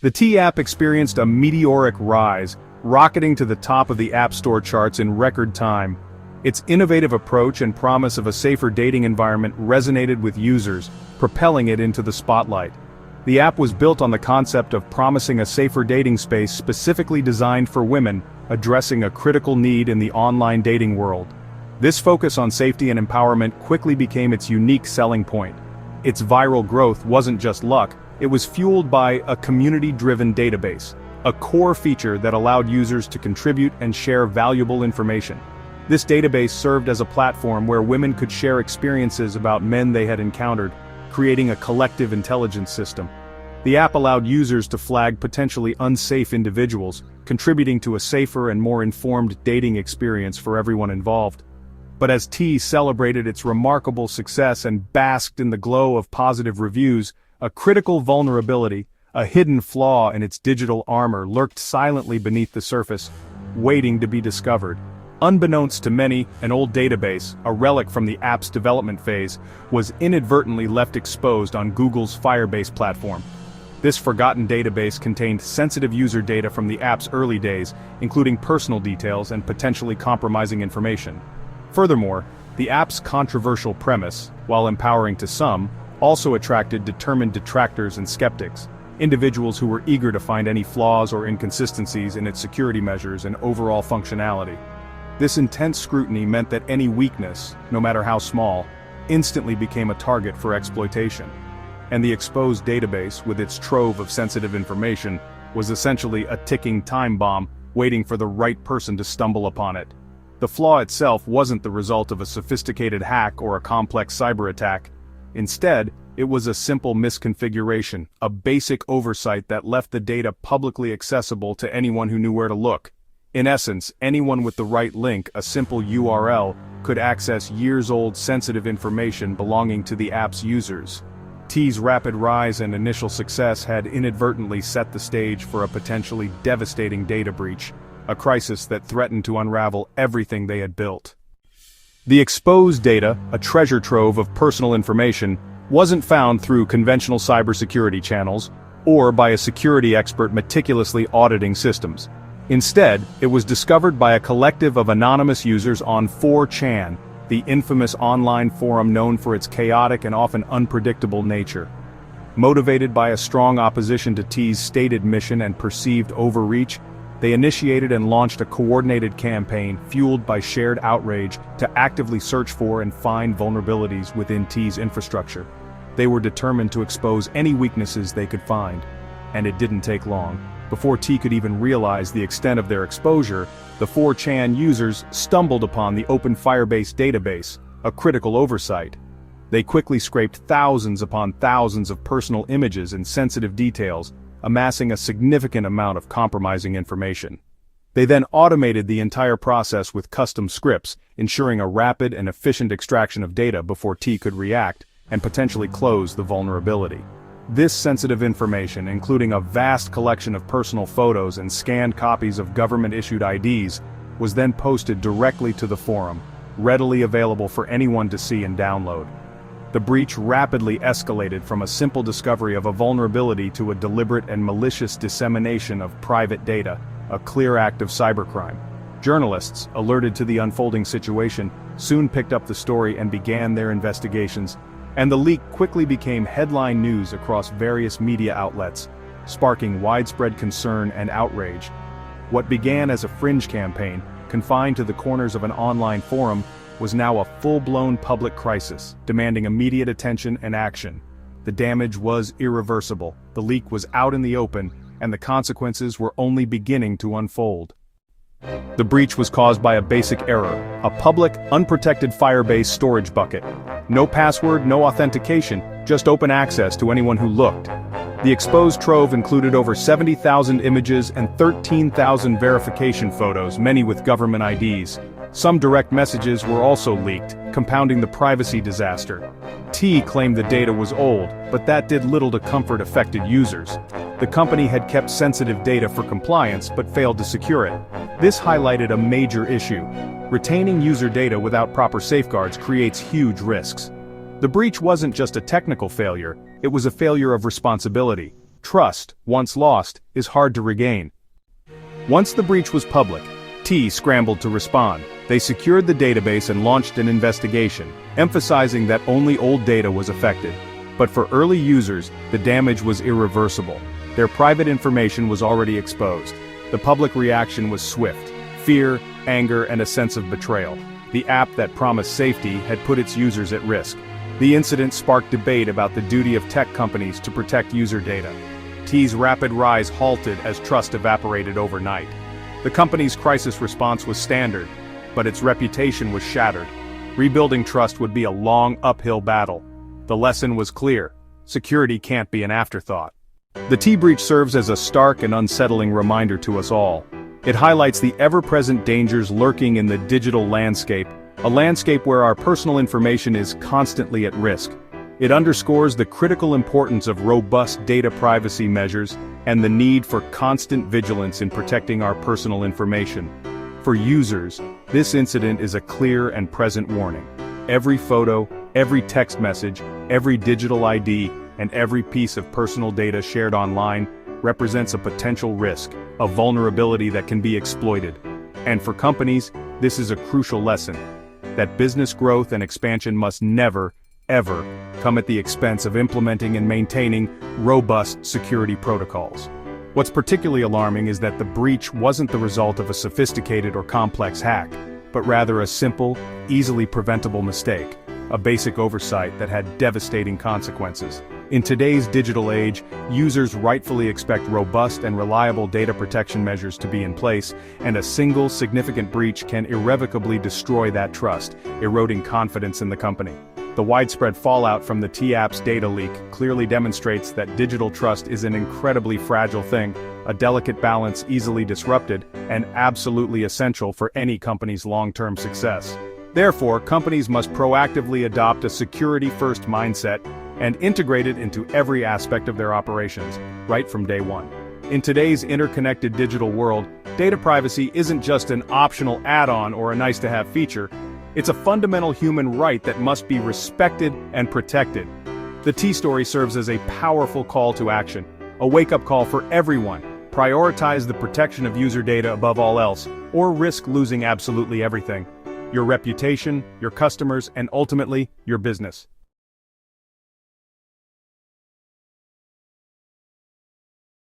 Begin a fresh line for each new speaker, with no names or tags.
The T app experienced a meteoric rise, rocketing to the top of the App Store charts in record time. Its innovative approach and promise of a safer dating environment resonated with users, propelling it into the spotlight. The app was built on the concept of promising a safer dating space specifically designed for women, addressing a critical need in the online dating world. This focus on safety and empowerment quickly became its unique selling point. Its viral growth wasn't just luck, it was fueled by a community-driven database, a core feature that allowed users to contribute and share valuable information. This database served as a platform where women could share experiences about men they had encountered, creating a collective intelligence system. The app allowed users to flag potentially unsafe individuals, contributing to a safer and more informed dating experience for everyone involved. But as T celebrated its remarkable success and basked in the glow of positive reviews, a critical vulnerability, a hidden flaw in its digital armor lurked silently beneath the surface, waiting to be discovered. Unbeknownst to many, an old database, a relic from the app's development phase, was inadvertently left exposed on Google's Firebase platform. This forgotten database contained sensitive user data from the app's early days, including personal details and potentially compromising information. Furthermore, the app's controversial premise, while empowering to some, also attracted determined detractors and skeptics, individuals who were eager to find any flaws or inconsistencies in its security measures and overall functionality. This intense scrutiny meant that any weakness, no matter how small, instantly became a target for exploitation. And the exposed database, with its trove of sensitive information, was essentially a ticking time bomb, waiting for the right person to stumble upon it. The flaw itself wasn't the result of a sophisticated hack or a complex cyber attack. Instead, it was a simple misconfiguration, a basic oversight that left the data publicly accessible to anyone who knew where to look. In essence, anyone with the right link, a simple URL, could access years-old sensitive information belonging to the app's users. T's rapid rise and initial success had inadvertently set the stage for a potentially devastating data breach, a crisis that threatened to unravel everything they had built. The exposed data, a treasure trove of personal information, wasn't found through conventional cybersecurity channels, or by a security expert meticulously auditing systems. Instead, it was discovered by a collective of anonymous users on 4chan, the infamous online forum known for its chaotic and often unpredictable nature. Motivated by a strong opposition to T's stated mission and perceived overreach, they initiated and launched a coordinated campaign fueled by shared outrage to actively search for and find vulnerabilities within T's infrastructure. They were determined to expose any weaknesses they could find. And it didn't take long. Before T could even realize the extent of their exposure, the 4chan users stumbled upon the open Firebase database, a critical oversight. They quickly scraped thousands upon thousands of personal images and sensitive details, amassing a significant amount of compromising information. They then automated the entire process with custom scripts, ensuring a rapid and efficient extraction of data before T could react and potentially close the vulnerability. This sensitive information, including a vast collection of personal photos and scanned copies of government-issued IDs, was then posted directly to the forum, readily available for anyone to see and download. The breach rapidly escalated from a simple discovery of a vulnerability to a deliberate and malicious dissemination of private data, a clear act of cybercrime. Journalists, alerted to the unfolding situation, soon picked up the story and began their investigations, and the leak quickly became headline news across various media outlets, sparking widespread concern and outrage. What began as a fringe campaign, confined to the corners of an online forum, was now a full-blown public crisis, demanding immediate attention and action. The damage was irreversible, the leak was out in the open, and the consequences were only beginning to unfold. The breach was caused by a basic error, a public, unprotected Firebase storage bucket. No password, no authentication, just open access to anyone who looked. The exposed trove included over 70,000 images and 13,000 verification photos, many with government IDs. Some direct messages were also leaked, compounding the privacy disaster. T claimed the data was old, but that did little to comfort affected users. The company had kept sensitive data for compliance but failed to secure it. This highlighted a major issue. Retaining user data without proper safeguards creates huge risks. The breach wasn't just a technical failure, it was a failure of responsibility. Trust, once lost, is hard to regain. Once the breach was public, T scrambled to respond. They secured the database and launched an investigation, emphasizing that only old data was affected. But for early users, the damage was irreversible. Their private information was already exposed. The public reaction was swift: fear, anger, and a sense of betrayal. The app that promised safety had put its users at risk. The incident sparked debate about the duty of tech companies to protect user data. T's rapid rise halted as trust evaporated overnight. The company's crisis response was standard, but its reputation was shattered. Rebuilding trust would be a long, uphill battle. The lesson was clear: security can't be an afterthought. The T breach serves as a stark and unsettling reminder to us all. It highlights the ever-present dangers lurking in the digital landscape, a landscape where our personal information is constantly at risk. It underscores the critical importance of robust data privacy measures and the need for constant vigilance in protecting our personal information. For users, this incident is a clear and present warning. Every photo, every text message, every digital ID, and every piece of personal data shared online represents a potential risk, a vulnerability that can be exploited. And for companies, this is a crucial lesson: that business growth and expansion must never, ever, come at the expense of implementing and maintaining robust security protocols. What's particularly alarming is that the breach wasn't the result of a sophisticated or complex hack, but rather a simple, easily preventable mistake, a basic oversight that had devastating consequences. In today's digital age, users rightfully expect robust and reliable data protection measures to be in place, and a single significant breach can irrevocably destroy that trust, eroding confidence in the company. The widespread fallout from the T-App's data leak clearly demonstrates that digital trust is an incredibly fragile thing, a delicate balance easily disrupted, and absolutely essential for any company's long-term success. Therefore, companies must proactively adopt a security-first mindset and integrate it into every aspect of their operations, right from day one. In today's interconnected digital world, data privacy isn't just an optional add-on or a nice-to-have feature. It's a fundamental human right that must be respected and protected. The T-Story serves as a powerful call to action, a wake-up call for everyone. Prioritize the protection of user data above all else, or risk losing absolutely everything: your reputation, your customers, and ultimately, your business.